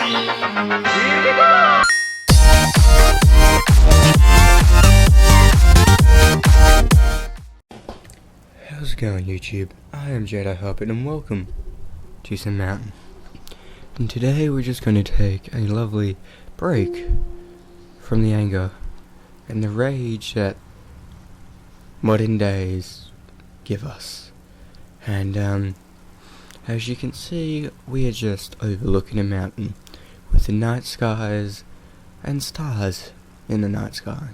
How's it going, YouTube? I am Jedi Hobbit and welcome to some mountain. And today we're just going to take a lovely break from the anger and the rage that modern days give us. And as you can see, we are just overlooking a mountain with the night skies and stars in the night sky.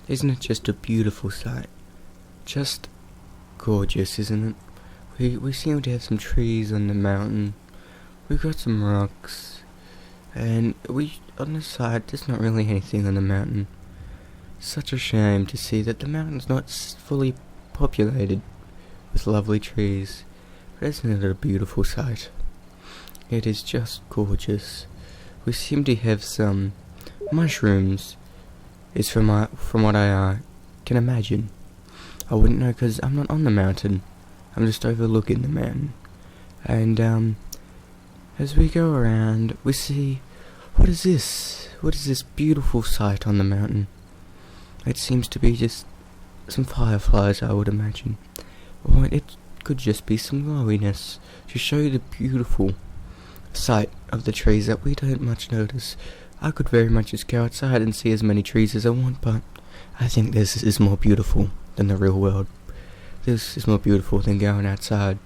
Isn't it just a beautiful sight? Just gorgeous, isn't it? We seem to have some trees on the mountain. We've got some rocks, and on the side there's not really anything on the mountain. Such a shame to see that the mountain's not fully populated with lovely trees. But isn't it a beautiful sight? It is just gorgeous. We seem to have some mushrooms, is from what I can imagine. I wouldn't know because I'm not on the mountain. I'm just overlooking the mountain. And as we go around, we see, what is this? What is this beautiful sight on the mountain? It seems to be just some fireflies, I would imagine. Or it could just be some glowiness to show you the beautiful sight of the trees that we don't much notice. I could very much just go outside and see as many trees as I want, but I think this is more beautiful than the real world. This is more beautiful than going outside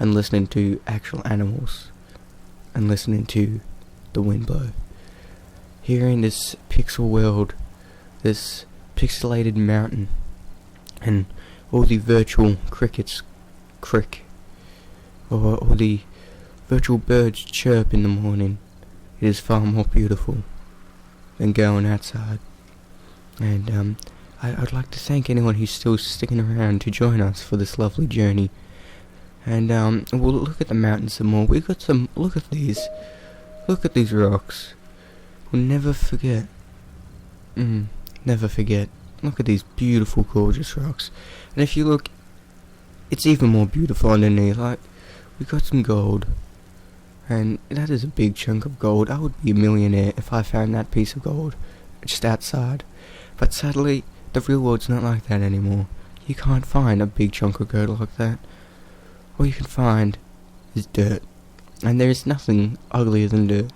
and listening to actual animals and listening to the wind blow. Hearing this pixel world, this pixelated mountain, and all the virtual crickets crick, or all the virtual birds chirp in the morning, it is far more beautiful than going outside. And I'd like to thank anyone who's still sticking around to join us for this lovely journey. And we'll look at the mountains some more. We got some. Look at these rocks. We'll never forget. Never forget. Look at these beautiful, gorgeous rocks. And if you look, it's even more beautiful underneath. Like, we got some gold, and that is a big chunk of gold. I would be a millionaire if I found that piece of gold just outside. But sadly, the real world's not like that anymore. You can't find a big chunk of gold like that. All you can find is dirt. And there is nothing uglier than dirt.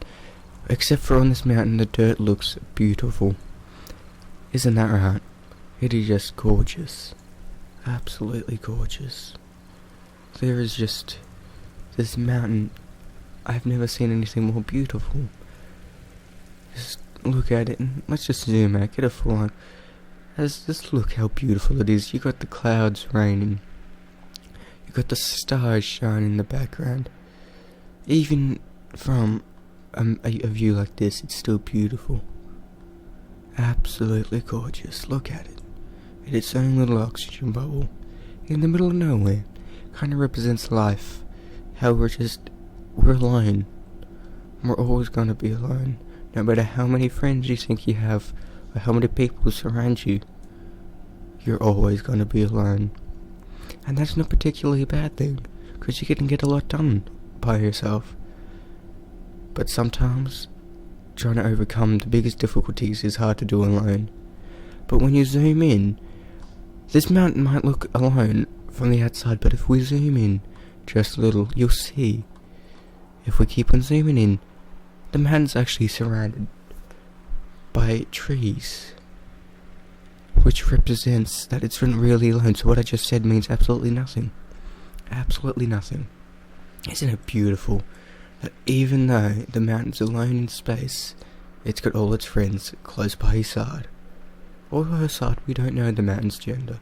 Except for on this mountain, the dirt looks beautiful. Isn't that right? It is just gorgeous. Absolutely gorgeous. There is just this mountain. I've never seen anything more beautiful. Just look at it, and let's just zoom out, get a full on. Just look how beautiful it is. You got the clouds raining. You got the stars shining in the background. Even from a view like this, it's still beautiful. Absolutely gorgeous. Look at it. It's its own little oxygen bubble in the middle of nowhere. Kind of represents life. How we're alone. We're always gonna be alone. No matter how many friends you think you have, or how many people surround you, you're always going to be alone. And that's not particularly a bad thing, because you can get a lot done by yourself. But sometimes, trying to overcome the biggest difficulties is hard to do alone. But when you zoom in, this mountain might look alone from the outside, but if we zoom in just a little, you'll see. If we keep on zooming in, the mountain's actually surrounded by trees, which represents that it's not really alone. So what I just said means absolutely nothing. Absolutely nothing. Isn't it beautiful that even though the mountain's alone in space, it's got all its friends close by his side. Or her side, we don't know the mountain's gender.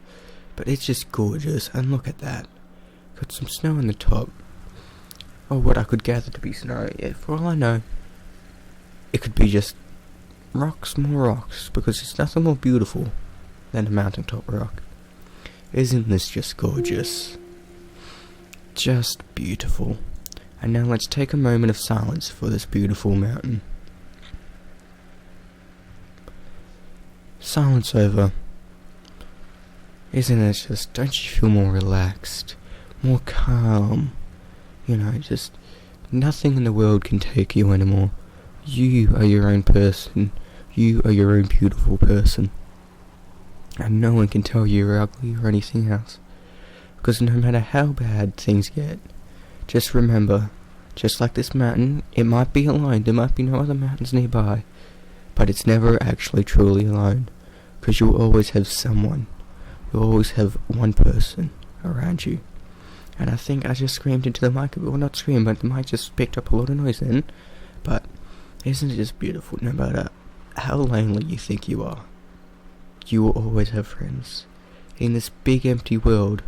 But it's just gorgeous, and look at that. Got some snow on the top. Or what I could gather to be snow. Yeah, for all I know, it could be just rocks, more rocks, because there's nothing more beautiful than a mountaintop rock. Isn't this just gorgeous? Just beautiful. And now let's take a moment of silence for this beautiful mountain. Silence over. Isn't it just, don't you feel more relaxed, more calm? You know, just nothing in the world can take you anymore. You are your own person. You are your own beautiful person. And no one can tell you're ugly or anything else. Because no matter how bad things get, just remember, just like this mountain, it might be alone, there might be no other mountains nearby, but it's never actually truly alone. Because you'll always have someone. You'll always have one person around you. And I think I just screamed into the mic. Well, not screamed, but the mic just picked up a lot of noise then. But isn't it just beautiful? No matter how lonely you think you are, you will always have friends. In this big empty world,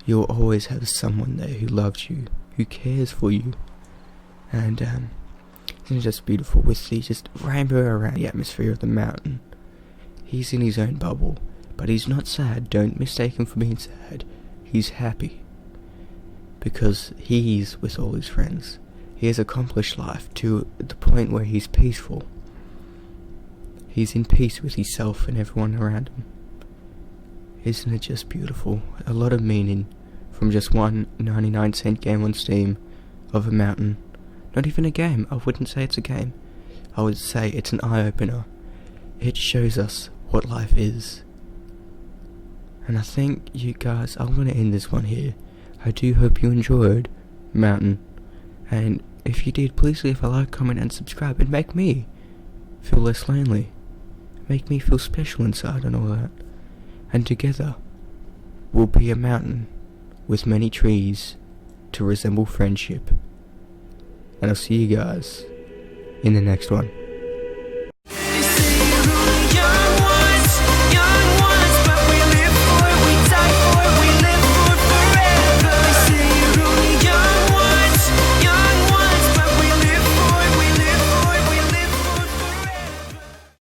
you will always have someone there who loves you, who cares for you. And isn't it just beautiful with the just rainbow around the atmosphere of the mountain? He's in his own bubble, but he's not sad. Don't mistake him for being sad. He's happy. Because he's with all his friends. He has accomplished life to the point where he's peaceful. He's in peace with himself and everyone around him. Isn't it just beautiful? A lot of meaning from just one 99-cent game on Steam of a mountain. Not even a game. I wouldn't say it's a game. I would say it's an eye-opener. It shows us what life is. And I think you guys, I'm going to end this one here. I do hope you enjoyed Mountain. And if you did, please leave a like, comment and subscribe. And make me feel less lonely. Make me feel special inside and all that. And together, we'll be a mountain with many trees to resemble friendship. And I'll see you guys in the next one.